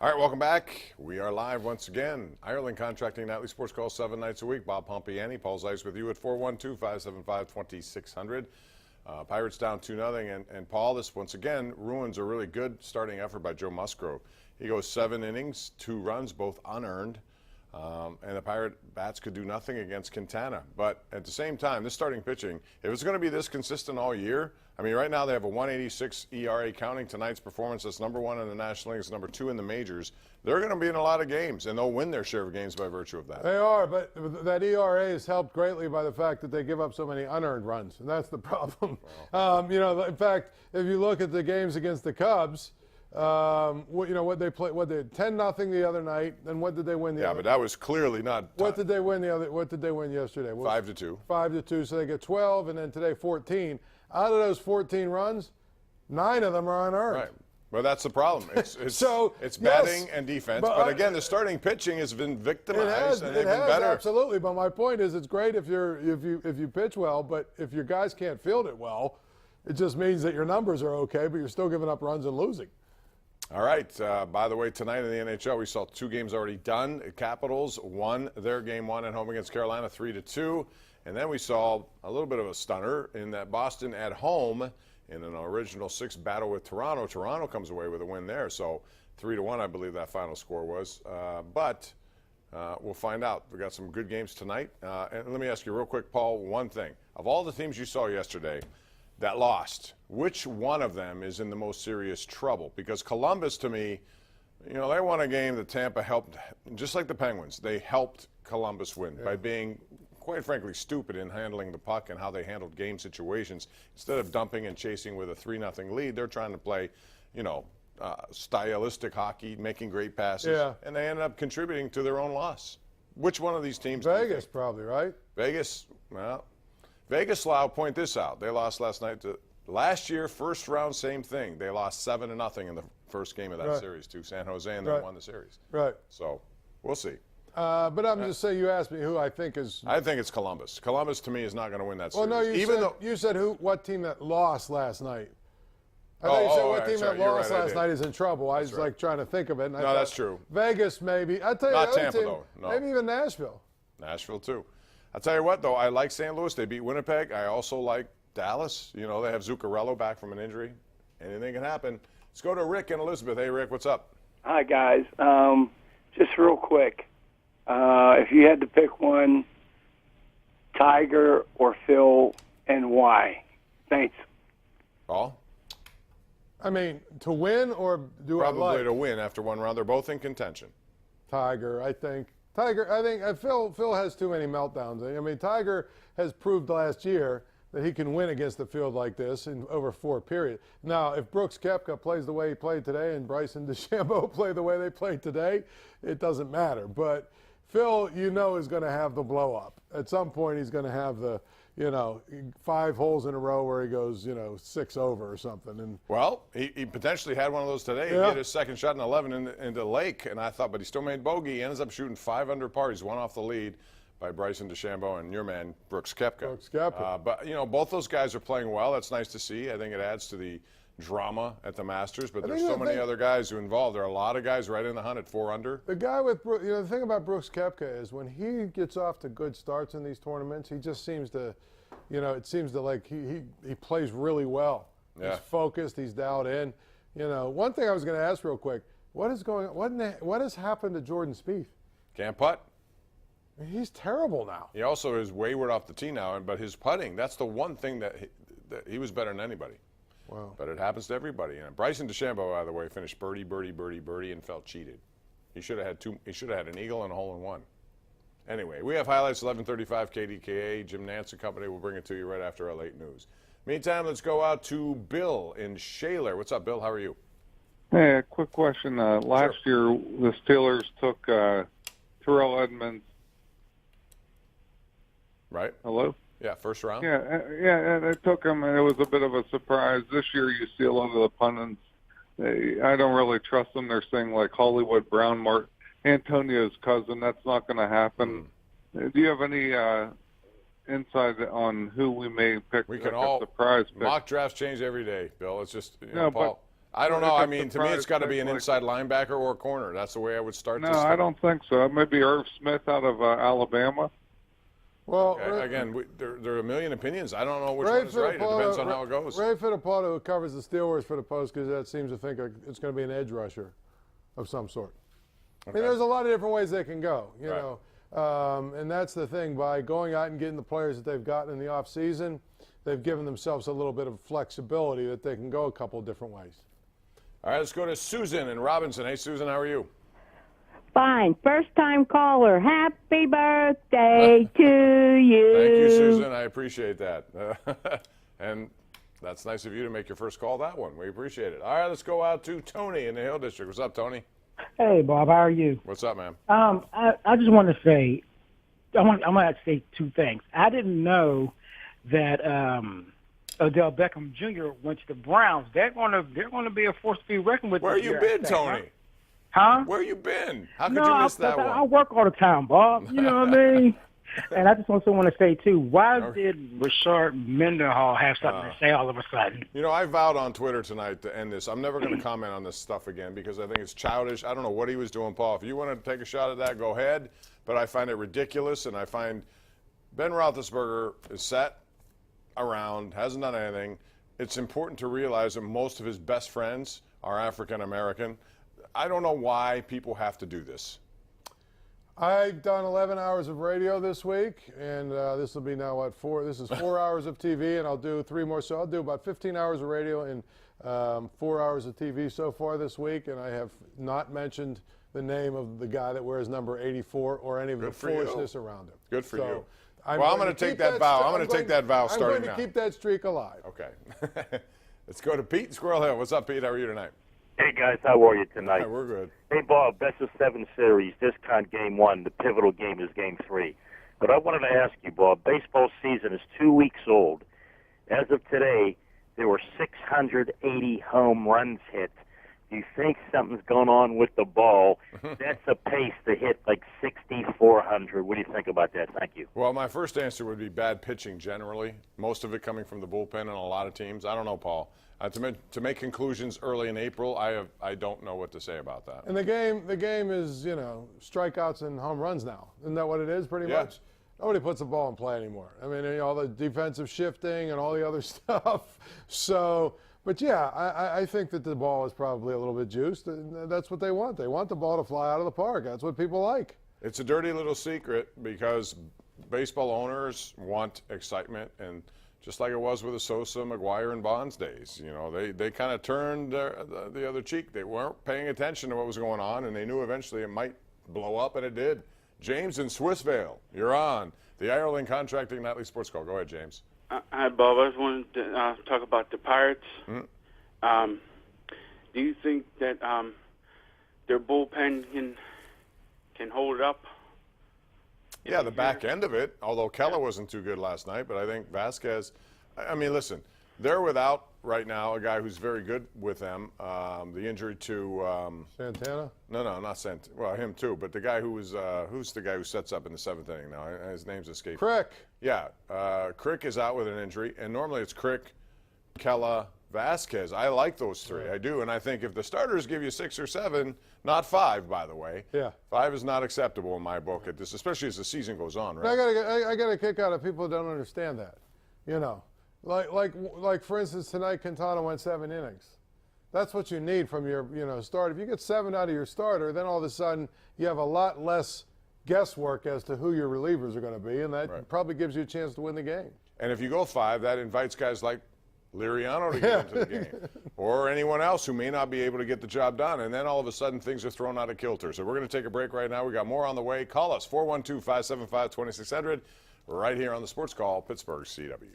All right, welcome back. We are live once again. Ireland Contracting Nightly Sports Call 7 nights a week. Bob Pompeani, Paul Zeise with you at 412-575-2600. Pirates down 2-0. And Paul, this once again ruins a really good starting effort by Joe Musgrove. He goes 7 innings, 2 runs, both unearned. And the Pirate bats could do nothing against Quintana. But at the same time, this starting pitching, if it's going to be this consistent all year, I mean, right now they have a 1.86 ERA counting tonight's performance. That's #1 in the National League. It's #2 in the majors. They're going to be in a lot of games, and they'll win their share of games by virtue of that. They are, but that ERA is helped greatly by the fact that they give up so many unearned runs, and that's the problem. In fact, if you look at the games against the Cubs, what they played, what they 10-0 the other night, and what did they win the other? Yeah, but that was clearly not. What did they win What did they win yesterday? 5-2. 5-2. So they get 12, and then today 14. Out of those 14 runs, 9 of them are unearned. Right. Well, that's the problem. It's batting yes, and defense. But again, the starting pitching has been victimized, and they've been better. Absolutely. But my point is, it's great if you pitch well, but if your guys can't field it well, it just means that your numbers are okay, but you're still giving up runs and losing. All right. By the way, tonight in the NHL, we saw 2 games already done. Capitals won their game 1 at home against Carolina, 3-2. And then we saw a little bit of a stunner in that Boston at home in an original 6 battle with Toronto. Toronto comes away with a win there. So 3-1, I believe that final score was. But we'll find out. We got some good games tonight. And let me ask you real quick, Paul, one thing. Of all the teams you saw yesterday that lost, which one of them is in the most serious trouble? Because Columbus, to me, they won a game that Tampa helped, just like the Penguins. They helped Columbus win by being, quite frankly, stupid in handling the puck and how they handled game situations. Instead of dumping and chasing with a 3-0 lead, they're trying to play, stylistic hockey, making great passes, and they ended up contributing to their own loss. Which one of these teams? Vegas, probably, right? Vegas, well, Vegas, I'll point this out. They lost last night to last year, first round, same thing. They lost 7-0 in the first game of that series to San Jose, and then won the series. Right. So we'll see. But I'm just saying, you asked me who I think is. I think it's Columbus. Columbus, to me, is not going to win that series. Well, no, you said what team that lost last night. I thought you said what team that lost last night is in trouble. I was trying to think of it. And no, that's true. Vegas, maybe. I tell you, not Tampa, team, though. No. Maybe even Nashville. Nashville, too. I'll tell you what, though, I like St. Louis. They beat Winnipeg. I also like Dallas. They have Zuccarello back from an injury. Anything can happen. Let's go to Rick and Elizabeth. Hey, Rick, what's up? Hi, guys. Just real quick, if you had to pick one, Tiger or Phil, and why? Thanks. Paul? I mean, to win or do Probably to win after one round. They're both in contention. Tiger, I think. Phil has too many meltdowns. I mean, Tiger has proved last year that he can win against the field like this in over 4 periods. Now, if Brooks Koepka plays the way he played today and Bryson DeChambeau play the way they played today, it doesn't matter. But Phil, is going to have the blow up. At some point, he's going to have the, 5 holes in a row where he goes, 6 over or something. And well, he potentially had one of those today. He hit his second shot in 11 into the lake, and I thought, but he still made bogey. He ends up shooting 5 under par. He's one off the lead by Bryson DeChambeau and your man, Brooks Koepka. But, both those guys are playing well. That's nice to see. I think it adds to the drama at the Masters, but there's so many other guys who are involved. There are a lot of guys right in the hunt at 4 under. The guy with, the thing about Brooks Koepka is when he gets off to good starts in these tournaments, he just seems to, it seems to like he plays really well. Yeah. He's focused. He's dialed in. One thing I was going to ask real quick: what has happened to Jordan Spieth? Can't putt. He's terrible now. He also is wayward off the tee now, but his putting, that's the one thing that he was better than anybody. Wow. But it happens to everybody. And Bryson DeChambeau, by the way, finished birdie, birdie, birdie, birdie, and felt cheated. He should have had 2. He should have had an eagle and a hole in one. Anyway, we have highlights 11:35 KDKA. Jim Nance and company will bring it to you right after our late news. Meantime, let's go out to Bill in Shaler. What's up, Bill? How are you? Hey, a quick question. Last year, the Steelers took Terrell Edmonds. Right. Hello? Yeah, first round. Yeah, and they took him, and it was a bit of a surprise. This year, you see a lot of the pundits. I don't really trust them. They're saying like Hollywood Brown, Antonio's cousin. That's not going to happen. Do you have any insight on who we may pick? We can all surprise pick? Mock drafts change every day, Bill. It's just Paul. I don't know. I mean, to me, it's got to be an like- inside linebacker or a corner. That's the way I would start. No, this I thing. don't think so. Maybe Irv Smith out of Alabama. Well, Okay, again, there are a million opinions. I don't know which one is right. It depends on how it goes. Ray Fittipaldi, who covers the Steelers for the Post-Gazette, seems to think it's going to be an edge rusher of some sort. I mean, there's a lot of different ways they can go, you know. And that's the thing. By going out and getting the players that they've gotten in the offseason, they've given themselves a little bit of flexibility that they can go a couple of different ways. All right, let's go to Susan in Robinson. Hey, Susan, how are you? Fine. First-time caller. Happy birthday to you. Thank you, Susan. I appreciate that. And that's nice of you to make your first call that one. We appreciate it. All right, let's go out to Tony in the Hill District. What's up, Tony? Hey, Bob, how are you? What's up, man? I just want to say, I'm going to say two things. I didn't know that Odell Beckham Jr. went to the Browns. They're going to be a force to be reckoned with. Where this you year, been, I think, Tony? Huh? Where you been? How could No, you miss that I one? work all the time, Bob. You know what I mean? And I just also want to say, too, why did Rashard Mendenhall have something to say all of a sudden? You know, I vowed on Twitter tonight to end this. I'm never going to comment on this stuff again because I think it's childish. I don't know what he was doing, Paul. If you want to take a shot at that, go ahead. But I find it ridiculous, and I find Ben Roethlisberger is set around, hasn't done anything. It's important to realize that most of his best friends are African American. I don't know why people have to do this. I've done 11 hours of radio this week, and this will be now, what, 4? This is 4 hours of TV, and I'll do 3 more. So I'll do about 15 hours of radio and 4 hours of TV so far this week, and I have not mentioned the name of the guy that wears number 84 or any of the foolishness around him. Good for you. I'm Well, I'm going to take that vow. I'm going to take that vow starting I'm going now. to keep that streak alive. Okay. Let's go to Pete in Squirrel Hill. What's up, Pete? How are you tonight? Hey, guys, how are you tonight? Hi, we're good. Hey, Bob, best of 7 series. This kind game 1. The pivotal game is game 3. But I wanted to ask you, Bob, baseball season is 2 weeks old. As of today, there were 680 home runs hit. Do you think something's going on with the ball? That's a pace to hit like 6,400. What do you think about that? Thank you. Well, my first answer would be bad pitching generally, most of it coming from the bullpen and a lot of teams. I don't know, Paul. To make conclusions early in April, I don't know what to say about that. And the game is, you know, strikeouts and home runs now. Isn't that what it is, pretty much? Nobody puts the ball in play anymore. I mean, you know, all the defensive shifting and all the other stuff. So, but yeah, I think that the ball is probably a little bit juiced. And that's what they want. They want the ball to fly out of the park. That's what people like. It's a dirty little secret because baseball owners want excitement, and just like it was with the Sosa, McGuire, and Bonds days, you know, they kind of turned the other cheek. They weren't paying attention to what was going on, and they knew eventually it might blow up, and it did. James in Swissvale, you're on the Ireland Contracting Nightly Sports Call. Go ahead, James. Hi, Bob. I just wanted to talk about the Pirates. Mm-hmm. Do you think that their bullpen can hold it up? Yeah, the back end of it, although Keller wasn't too good last night, but I think Vasquez, I mean, listen, they're without right now a guy who's very good with them. The injury to Santana? No, not Santana. Well, him too, but the guy who's the guy who sets up in the 7th inning now? His name's escaping. Crick. Yeah, Crick is out with an injury, and normally it's Crick, Keller, Vasquez. I like those 3. I do, and I think if the starters give you 6 or 7, not 5, by the way. Yeah. 5 is not acceptable in my book at this, especially as the season goes on, right? I got a kick out of people who don't understand that. You know, like for instance, tonight Quintana went 7 innings. That's what you need from your, you know, start. If you get 7 out of your starter, then all of a sudden you have a lot less guesswork as to who your relievers are going to be, and that probably gives you a chance to win the game. And if you go 5, that invites guys like Liriano to get into the game, or anyone else who may not be able to get the job done, and then all of a sudden things are thrown out of kilter. So we're going to take a break right now. We got more on the way. Call us 412-575-2600 right here on the Sports Call, Pittsburgh CW.